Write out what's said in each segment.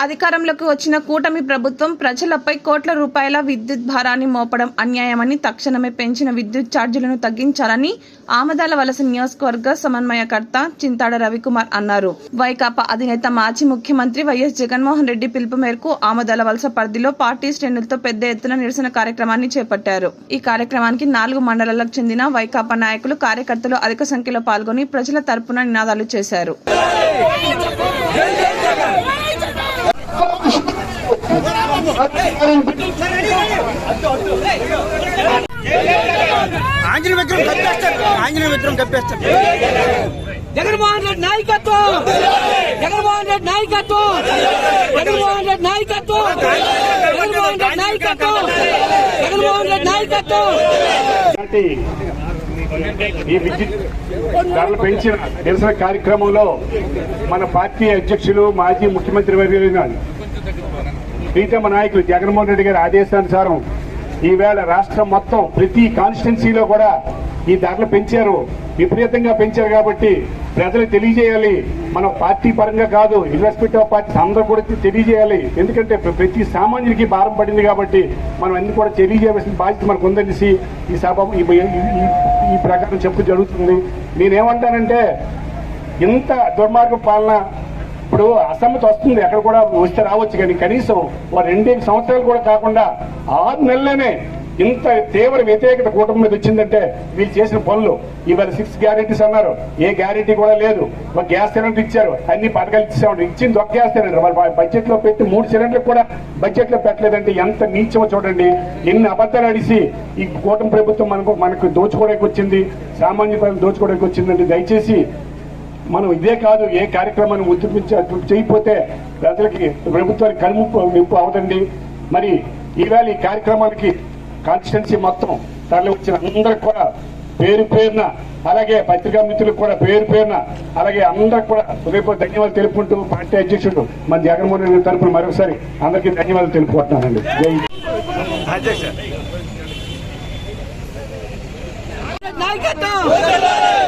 అధికారంలోకి వచ్చిన కూటమి ప్రభుత్వం ప్రజలపై కోట్ల రూపాయల విద్యుత్ భారాన్ని మోపడం అన్యాయమని, తక్షణమే పెంచిన విద్యుత్ ఛార్జీలను తగ్గించాలని ఆమదాల వలస నియోజకవర్గ సమన్వయకర్త చింతాడ రవికుమార్ అన్నారు. వైకాపా అధినేత మాజీ ముఖ్యమంత్రి వైఎస్ జగన్మోహన్ రెడ్డి పిలుపు మేరకు ఆమదాల వలస పరిధిలో పార్టీ శ్రేణులతో పెద్ద ఎత్తున నిరసన కార్యక్రమాన్ని చేపట్టారు. ఈ కార్యక్రమానికి 4 మండలాలకు చెందిన వైకాపా నాయకులు, కార్యకర్తలు అధిక సంఖ్యలో పాల్గొని ప్రజల తరపున నినాదాలు చేశారు. జగన్మోహన్ రెడ్డి నాయకత్వం, జగన్మోహన్ రెడ్డి నాయకత్వం, జగన్మోహన్ రెడ్డి నాయకత్వం, జగన్మోహన్ రెడ్డి నాయకత్వం, జగన్మోహన్ రెడ్డి నాయకత్వం. ఈ విద్యుత్ ధరలు పెంచిన నిరసన కార్యక్రమంలో మన పార్టీ అధ్యక్షులు, మాజీ ముఖ్యమంత్రి వర్యులు ప్రీతమ నాయకులు జగన్మోహన్ రెడ్డి గారి ఆదేశానుసారం ఈవేళ రాష్ట్రం మొత్తం ప్రతి కాన్స్టిట్యున్సీలో కూడా ఈ ధరలు పెంచారు, విపరీతంగా పెంచారు. కాబట్టి ప్రజలకు తెలియజేయాలి, మన పార్టీ పరంగా కాదు, ఇర్రెస్పెక్టివ్ ఆఫ్ పార్టీ అందరూ కూడా తెలియజేయాలి. ఎందుకంటే ప్రతి సామాన్యుడికి భారం పడింది కాబట్టి మనం అన్ని కూడా తెలియజేయాల్సిన బాధ్యత మనకు ఉందనేసి ఈ సభ ఈ ప్రకారం చెప్పు జరుగుతుంది. నేనేమంటానంటే, ఇంత దుర్మార్గ పాలన ఇప్పుడు అసమ్మతి వస్తుంది, ఎక్కడ కూడా వస్తే రావచ్చు, కానీ కనీసం 2 సంవత్సరాలు కూడా కాకుండా 6 నెలలనే ఇంత తీవ్ర వ్యతిరేకత కూటమి మీద వచ్చిందంటే వీళ్ళు చేసిన పనులు. ఇవాళ 6 గ్యారెంటీస్ అన్నారు, ఏ గ్యారెంటీ కూడా లేదు. ఒక గ్యాస్ సిలిండర్ ఇచ్చారు, అన్ని పథకాలు ఇచ్చామండి, ఇచ్చింది ఒక గ్యాస్ సిలిండర్. వాళ్ళ బడ్జెట్ లో పెట్టి 3 సిలిండర్లు కూడా బడ్జెట్ లో పెట్టలేదంటే ఎంత నీచమో చూడండి. ఎన్ని అబద్ధాలు అడిసి ఈ కూటమి ప్రభుత్వం మనకు దోచుకోవడానికి వచ్చింది, సామాన్య ప్రజలు దోచుకోవడానికి వచ్చిందండి. దయచేసి మనం ఇదే కాదు, ఏ కార్యక్రమాన్ని చేయకపోతే ప్రజలకి, ప్రభుత్వానికి కనుముప్పు అవదండి. మరి ఈవేళ ఈ కార్యక్రమానికి కాన్స్టిట్యున్సీ మొత్తం తరలి వచ్చిన అందరికి కూడా పేరు పేరున, అలాగే పత్రికా మిత్రులకు కూడా పేరు పేరున, అలాగే అందరికి కూడా హృదయపూర్వక ధన్యవాదాలు తెలుపుకుంటూ పార్టీ అధ్యక్షుడు మన జగన్మోహన్ రెడ్డి తరఫున మరొకసారి అందరికీ ధన్యవాదాలు తెలుపుకుంటున్నానండి.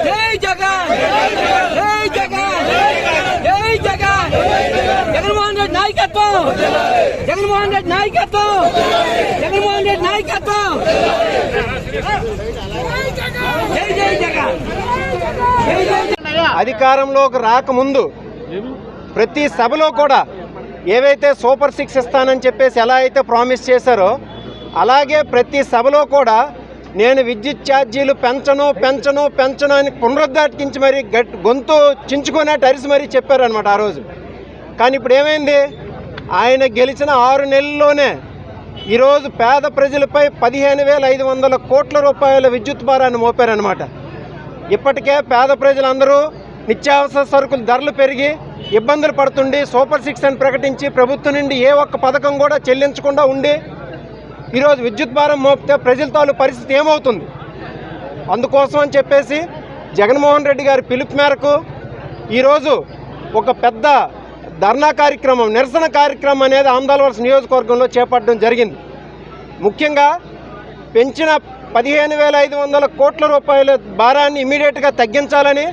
జై జగన్, జై జగన్, జై జగన్, జగన్మోహన్ రెడ్డి నాయకత్వం, జగన్మోహన్ రెడ్డి నాయకత్వం, జగన్మోహన్ రెడ్డి నాయకత్వం, జై జై జగన్. అధికారంలోకి రాకముందు ప్రతి సభలో కూడా ఏవైతే సూపర్ 6 ఇస్తానని చెప్పేసి ఎలా అయితే ప్రామిస్ చేశారో, అలాగే ప్రతి సభలో కూడా నేను విద్యుత్ ఛార్జీలు పెంచను అని పునరుద్ఘాటించి మరి గొంతు చించుకున్నట్టు అరిసి మరీ చెప్పారనమాట ఆ రోజు. కానీ ఇప్పుడు ఏమైంది, ఆయన గెలిచిన 6 నెలల్లోనే ఈరోజు పేద ప్రజలపై 15,500 కోట్ల రూపాయల విద్యుత్ భారాన్ని మోపారనమాట. ఇప్పటికే పేద ప్రజలందరూ నిత్యావసర సరుకుల ధరలు పెరిగి ఇబ్బందులు పడుతుండి సూపర్ 6 అని ప్రకటించి ప్రభుత్వం నుండి ఏ ఒక్క పథకం కూడా చెల్లించకుండా ఉండి ఈరోజు విద్యుత్ భారం మోపితే ప్రజల తాలూ పరిస్థితి ఏమవుతుంది? అందుకోసం అని చెప్పేసి జగన్మోహన్ రెడ్డి గారి పిలుపు మేరకు ఈరోజు ఒక పెద్ద ధర్నా కార్యక్రమం, నిరసన కార్యక్రమం అనేది ఆమదాల వలస నియోజకవర్గంలో చేపట్టడం జరిగింది. ముఖ్యంగా పెంచిన 15,500 కోట్ల రూపాయల భారాన్ని ఇమీడియట్గా తగ్గించాలని,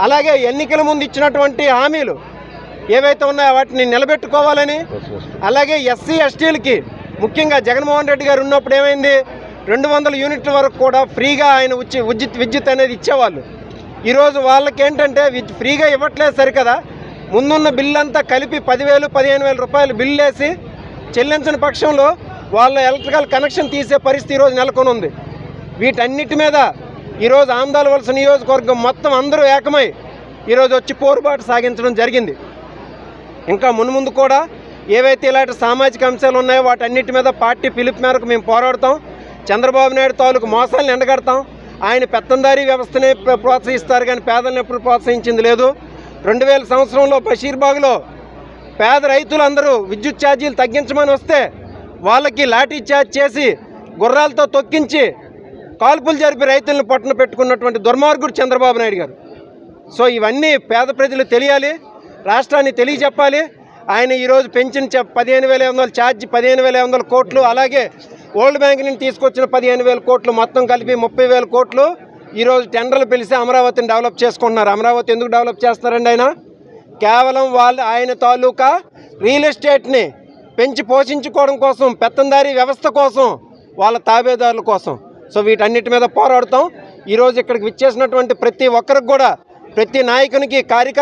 అలాగే ఎన్నికల ముందు ఇచ్చినటువంటి హామీలు ఏవైతే ఉన్నాయో వాటిని నిలబెట్టుకోవాలని, అలాగే ఎస్సీ ఎస్టీలకి ముఖ్యంగా జగన్మోహన్ రెడ్డి గారు ఉన్నప్పుడు ఏమైంది, 200 యూనిట్ల వరకు కూడా ఫ్రీగా ఆయన విద్యుత్ అనేది ఇచ్చేవాళ్ళు. ఈరోజు వాళ్ళకి ఏంటంటే ఫ్రీగా ఇవ్వట్లేదు సరికదా, ముందున్న బిల్లు అంతా కలిపి 10,000, 15,000 రూపాయలు బిల్లు వేసి చెల్లించని పక్షంలో వాళ్ళ ఎలక్ట్రికల్ కనెక్షన్ తీసే పరిస్థితి ఈరోజు నెలకొని ఉంది. వీటన్నిటి మీద ఈరోజు ఆమదాల వలస నియోజకవర్గం మొత్తం అందరూ ఏకమై ఈరోజు వచ్చి పోరుబాటు సాగించడం జరిగింది. ఇంకా మున్ముందు కూడా ఏవైతే ఇలాంటి సామాజిక అంశాలు ఉన్నాయో వాటన్నిటి మీద పార్టీ పిలుపు మేరకు మేము పోరాడతాం. చంద్రబాబు నాయుడు తాలూకు మోసాలను ఎండగడతాం. ఆయన పెత్తందారీ వ్యవస్థనే ప్రోత్సహిస్తారు కానీ పేదలను ఎప్పుడు ప్రోత్సహించింది లేదు. 2000 సంవత్సరంలో బషీర్బాగ్లో పేద రైతులందరూ విద్యుత్ ఛార్జీలు తగ్గించమని వస్తే వాళ్ళకి లాఠీ చార్జ్ చేసి గుర్రాలతో తొక్కించి కాల్పులు జరిపి రైతులను పట్టున పెట్టుకున్నటువంటి దుర్మార్గుడు చంద్రబాబు నాయుడు గారు. సో ఇవన్నీ పేద ప్రజలు తెలియాలి, రాష్ట్రాన్ని తెలియజెప్పాలి. ఆయన ఈరోజు పెంచిన 15,500 ఛార్జ్ 15,500 కోట్లు, అలాగే వరల్డ్ బ్యాంక్ నుంచి తీసుకొచ్చిన 15,000 కోట్లు మొత్తం కలిపి 30,000 కోట్లు ఈరోజు టెండర్లు పిలిచి అమరావతిని డెవలప్ చేసుకుంటున్నారు. అమరావతి ఎందుకు డెవలప్ చేస్తారండి? ఆయన కేవలం ఆయన తాలూకా రియల్ ఎస్టేట్ని పెంచి పోషించుకోవడం కోసం, పెత్తందారీ వ్యవస్థ కోసం, వాళ్ళ తాబేదారుల కోసం. సో వీటన్నిటి మీద పోరాడుతాం. ఈరోజు ఇక్కడికి విచ్చేసినటువంటి ప్రతి ఒక్కరికి కూడా, ప్రతి నాయకునికి, కార్యకర్త